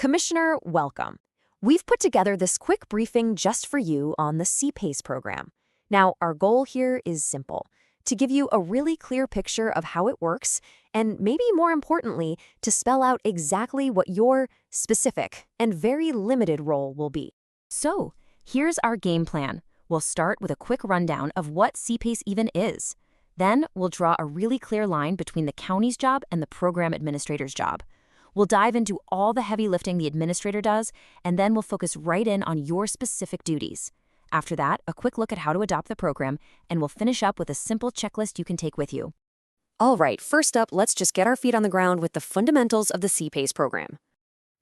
Commissioner, welcome. We've put together this quick briefing just for you on the CPACE program. Now, our goal here is simple, to give you a really clear picture of how it works, and maybe more importantly, to spell out exactly what your specific and very limited role will be. So, here's our game plan. We'll start with a quick rundown of what CPACE even is. Then, we'll draw a really clear line between the county's job and the program administrator's job. We'll dive into all the heavy lifting the administrator does, and then we'll focus right in on your specific duties. After that, a quick look at how to adopt the program, and we'll finish up with a simple checklist you can take with you. All right, first up, let's just get our feet on the ground with the fundamentals of the CPACE program.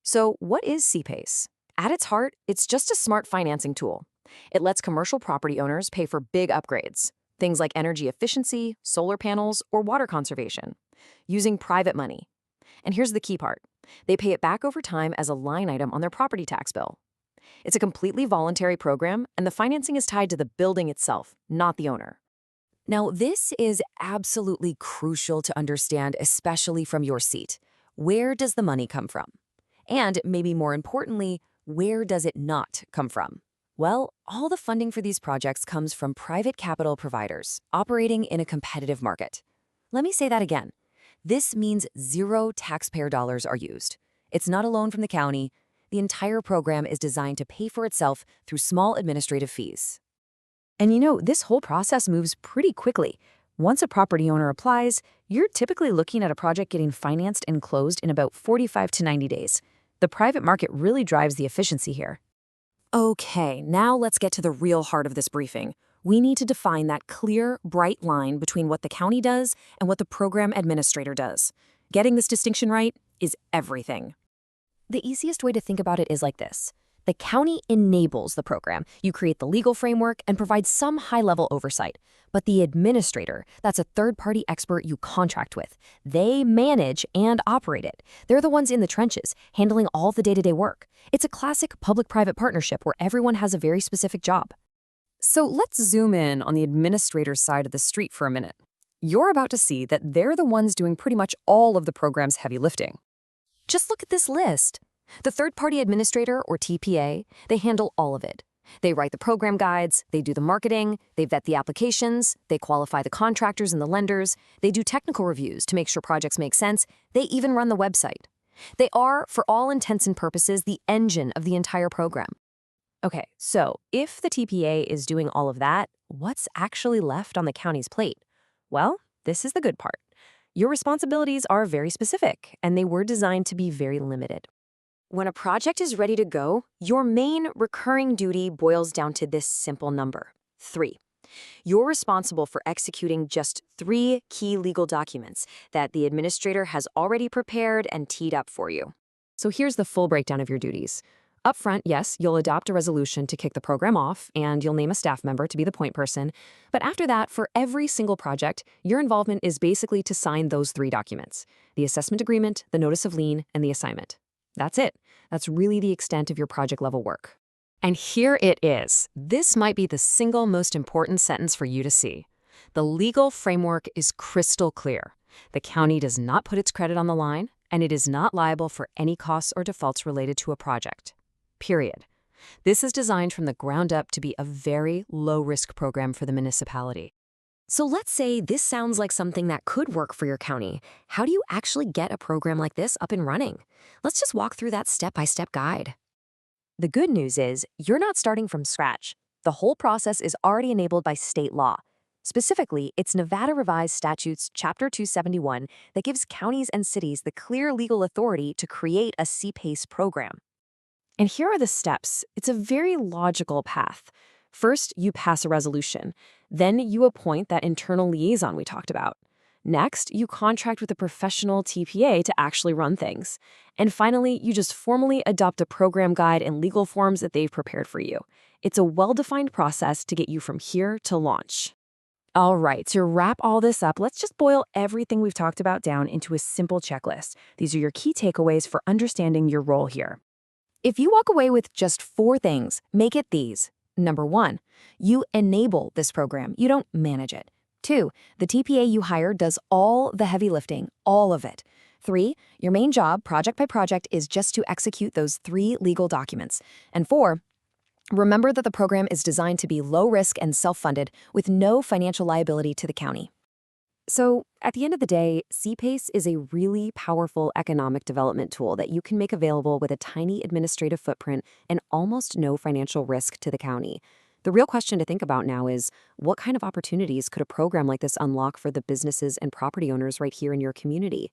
So, what is CPACE? At its heart, it's just a smart financing tool. It lets commercial property owners pay for big upgrades, things like energy efficiency, solar panels, or water conservation, using private money. And here's the key part. They pay it back over time as a line item on their property tax bill. It's a completely voluntary program, and the financing is tied to the building itself, not the owner. Now, this is absolutely crucial to understand, especially from your seat. Where does the money come from? And maybe more importantly, where does it not come from? Well, all the funding for these projects comes from private capital providers operating in a competitive market. Let me say that again. This means zero taxpayer dollars are used. It's not a loan from the county. The entire program is designed to pay for itself through small administrative fees. And this whole process moves pretty quickly. Once a property owner applies, you're typically looking at a project getting financed and closed in about 45 to 90 days. The private market really drives the efficiency here. Okay, now let's get to the real heart of this briefing. We need to define that clear, bright line between what the county does and what the program administrator does. Getting this distinction right is everything. The easiest way to think about it is like this. The county enables the program. You create the legal framework and provide some high-level oversight. But the administrator, that's a third-party expert you contract with. They manage and operate it. They're the ones in the trenches, handling all the day-to-day work. It's a classic public-private partnership where everyone has a very specific job. So let's zoom in on the administrator's side of the street for a minute. You're about to see that they're the ones doing pretty much all of the program's heavy lifting. Just look at this list. The third-party administrator, or TPA, they handle all of it. They write the program guides, they do the marketing, they vet the applications, they qualify the contractors and the lenders, they do technical reviews to make sure projects make sense, they even run the website. They are, for all intents and purposes, the engine of the entire program. Okay, so if the TPA is doing all of that, what's actually left on the county's plate? Well, this is the good part. Your responsibilities are very specific, and they were designed to be very limited. When a project is ready to go, your main recurring duty boils down to this simple number, 3. You're responsible for executing just 3 key legal documents that the administrator has already prepared and teed up for you. So here's the full breakdown of your duties. Up front, yes, you'll adopt a resolution to kick the program off, and you'll name a staff member to be the point person. But after that, for every single project, your involvement is basically to sign those 3 documents: the assessment agreement, the notice of lien, and the assignment. That's it. That's really the extent of your project-level work. And here it is. This might be the single most important sentence for you to see. The legal framework is crystal clear. The county does not put its credit on the line, and it is not liable for any costs or defaults related to a project. Period. This is designed from the ground up to be a very low-risk program for the municipality. So let's say this sounds like something that could work for your county. How do you actually get a program like this up and running? Let's just walk through that step-by-step guide. The good news is you're not starting from scratch. The whole process is already enabled by state law. Specifically, it's Nevada Revised Statutes Chapter 271 that gives counties and cities the clear legal authority to create a CPACE program. And here are the steps. It's a very logical path. First, you pass a resolution. Then you appoint that internal liaison we talked about. Next, you contract with a professional TPA to actually run things. And finally, you just formally adopt a program guide and legal forms that they've prepared for you. It's a well-defined process to get you from here to launch. All right, to wrap all this up, let's just boil everything we've talked about down into a simple checklist. These are your key takeaways for understanding your role here. If you walk away with just 4 things, make it these. Number 1, you enable this program. You don't manage it. 2, the TPA you hire does all the heavy lifting, all of it. 3, your main job, project by project, is just to execute those 3 legal documents. And 4, remember that the program is designed to be low risk and self-funded with no financial liability to the county. So, at the end of the day, CPACE is a really powerful economic development tool that you can make available with a tiny administrative footprint and almost no financial risk to the county. The real question to think about now is, what kind of opportunities could a program like this unlock for the businesses and property owners right here in your community?